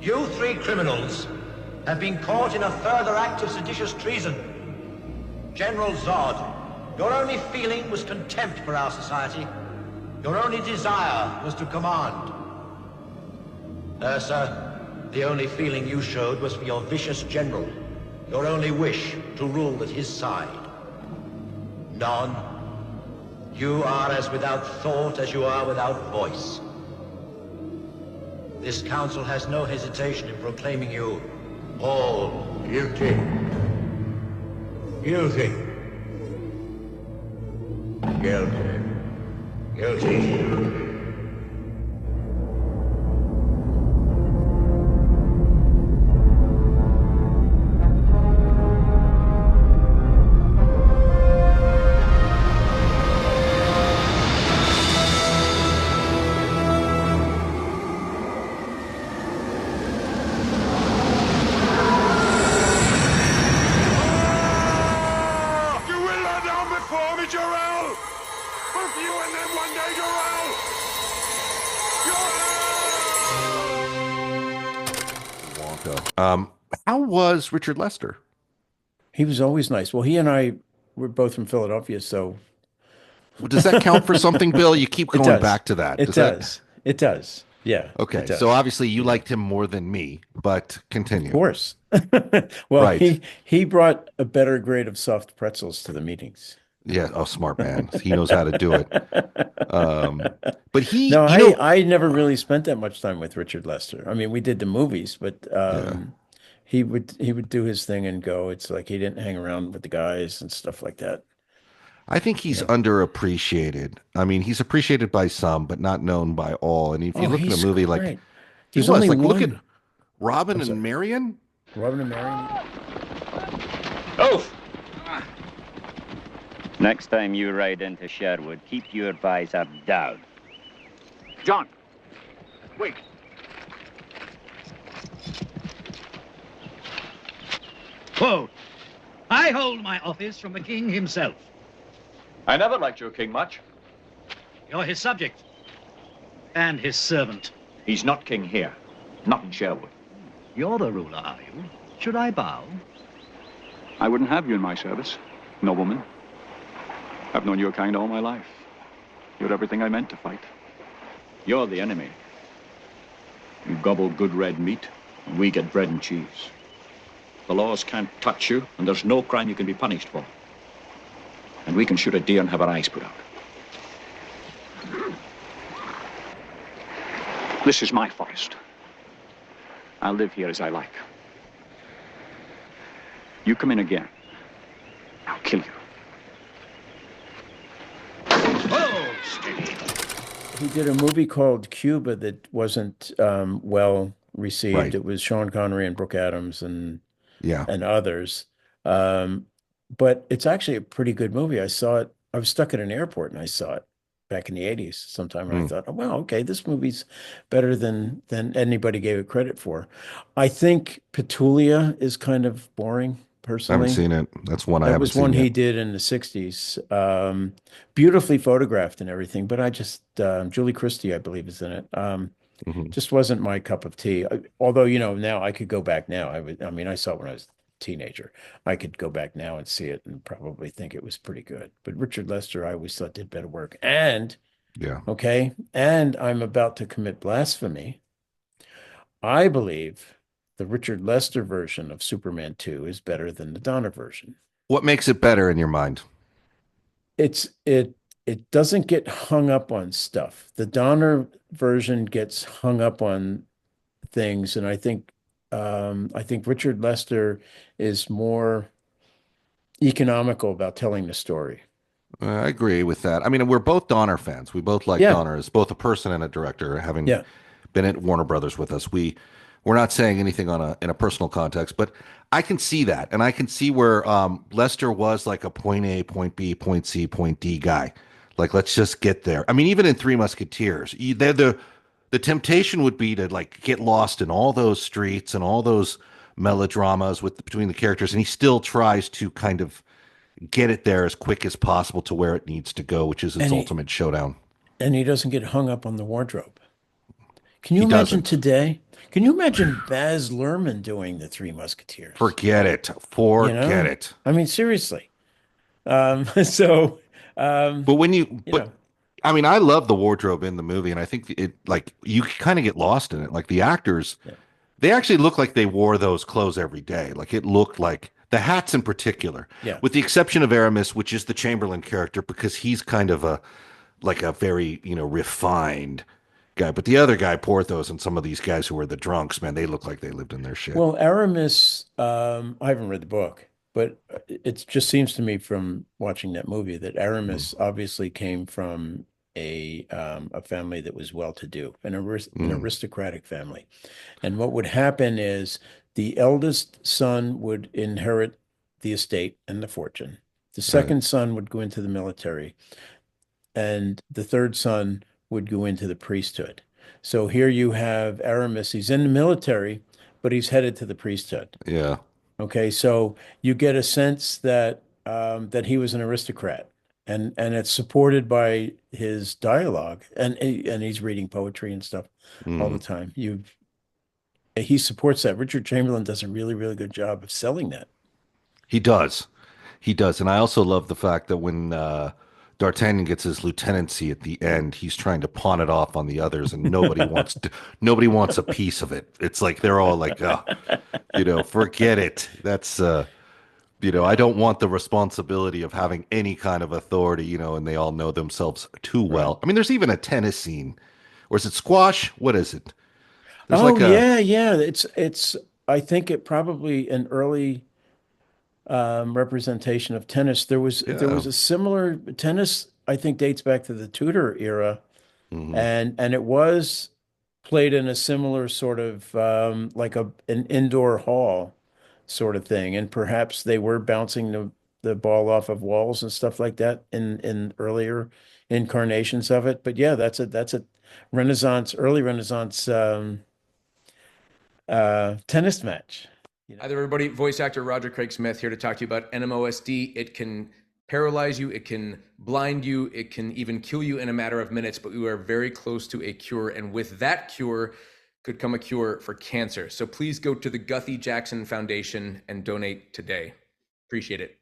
You three criminals have been caught in a further act of seditious treason. General Zod, your only feeling was contempt for our society. Your only desire was to command. Ursa, the only feeling you showed was for your vicious general. Your only wish to rule at his side. Non, you are as without thought as you are without voice. This council has no hesitation in proclaiming you all guilty. Guilty. Guilty. Guilty. How was Richard Lester? He was always nice. Well, he and I were both from Philadelphia, so does that count for something, Bill? You keep going back to that. It does. It does. Yeah. Okay. So obviously you liked him more than me, but continue. Of course. Well, right. he brought a better grade of soft pretzels to the meetings. Yeah. Oh, smart man. He knows how to do it. But I never really spent that much time with Richard Lester. I mean, we did the movies, but he would do his thing and go. It's like he didn't hang around with the guys and stuff like that. I think he's underappreciated. I mean, he's appreciated by some, but not known by all. And if you look at a movie like there's only one. Look at Robin and Marian. Robin and Marian. Oh. Next time you ride into Sherwood, keep your visor down. John, wait. Quote, I hold my office from the king himself. I never liked your king much. You're his subject and his servant. He's not king here, not in Sherwood. You're the ruler, are you? Should I bow? I wouldn't have you in my service, nobleman. I've known your kind all my life. You're everything I meant to fight. You're the enemy. You gobble good red meat, and we get bread and cheese. The laws can't touch you, and there's no crime you can be punished for. And we can shoot a deer and have our eyes put out. This is my forest. I'll live here as I like. You come in again, I'll kill you. Oh, steady. He did a movie called Cuba that wasn't well received. Right. It was Sean Connery and Brooke Adams and others. But it's actually a pretty good movie. I saw it. I was stuck at an airport and I saw it back in the 80s sometime. And I thought, oh, wow, okay, this movie's better than anybody gave it credit for. I think Petulia is kind of boring, personally. I haven't seen it. That's one I haven't seen. That was one yet. he did in the 60s. Beautifully photographed and everything, but I just, Julie Christie, I believe, is in it. Just wasn't my cup of tea. Although, now I could go back now. I saw it when I was a teenager. I could go back now and see it and probably think it was pretty good. But Richard Lester, I always thought did better work. And, and I'm about to commit blasphemy. I believe the Richard Lester version of Superman 2 is better than the Donner version. What makes it better in your mind? It doesn't get hung up on stuff. The Donner version gets hung up on things, and I think Richard Lester is more economical about telling the story. I agree with that. I mean, we're both Donner fans. We both like Yeah. Donner as both a person and a director, having Yeah. been at Warner Brothers with us. We're not saying anything in a personal context, but I can see that, and I can see where Lester was like a point A, point B, point C, point D guy. Like, let's just get there. I mean, even in Three Musketeers, the temptation would be to like get lost in all those streets and all those melodramas between the characters, and he still tries to kind of get it there as quick as possible to where it needs to go, which is its And ultimate showdown. and he doesn't get hung up on the wardrobe. Can you He imagine doesn't. today? Can you imagine Baz Luhrmann doing the Three Musketeers? Forget it. You know? Forget it. I mean, seriously. So, But when you know, I mean, I love the wardrobe in the movie, and I think it like you kind of get lost in it. Like the actors, yeah. they actually look like they wore those clothes every day. Like it looked like the hats in particular, Yeah. with the exception of Aramis, which is the Chamberlain character, because he's kind of a like a very, refined guy. But the other guy, Porthos, and some of these guys who were the drunks, man, they look like they lived in their shit. Well, Aramis, I haven't read the book, but it just seems to me from watching that movie that Aramis obviously came from a family that was well-to-do, an aristocratic family. And what would happen is the eldest son would inherit the estate and the fortune. The second son would go into the military, and the third son would go into the priesthood. So here you have Aramis. He's in the military, but he's headed to the priesthood. Yeah. Okay, so you get a sense that that he was an aristocrat, and it's supported by his dialogue, and he's reading poetry and stuff all the time. He supports that. Richard Chamberlain does a really, really good job of selling that. He does. He does. And I also love the fact that when D'Artagnan gets his lieutenancy at the end, he's trying to pawn it off on the others, and nobody wants a piece of it. It's like they're all like, oh, forget it. That's I don't want the responsibility of having any kind of authority, and they all know themselves too well. I mean, there's even a tennis scene. Or is it squash? What is it? There's Oh like yeah. It's I think it probably an early representation of tennis. There was a similar tennis, I think dates back to the Tudor era, and it was played in a similar sort of like an indoor hall sort of thing, and perhaps they were bouncing the ball off of walls and stuff like that in earlier incarnations of it. But yeah, that's a early Renaissance tennis match. Hi there, everybody. Voice actor Roger Craig Smith here to talk to you about NMOSD. It can paralyze you, it can blind you, it can even kill you in a matter of minutes, but we are very close to a cure. And with that cure could come a cure for cancer. So please go to the Guthrie Jackson Foundation and donate today. Appreciate it.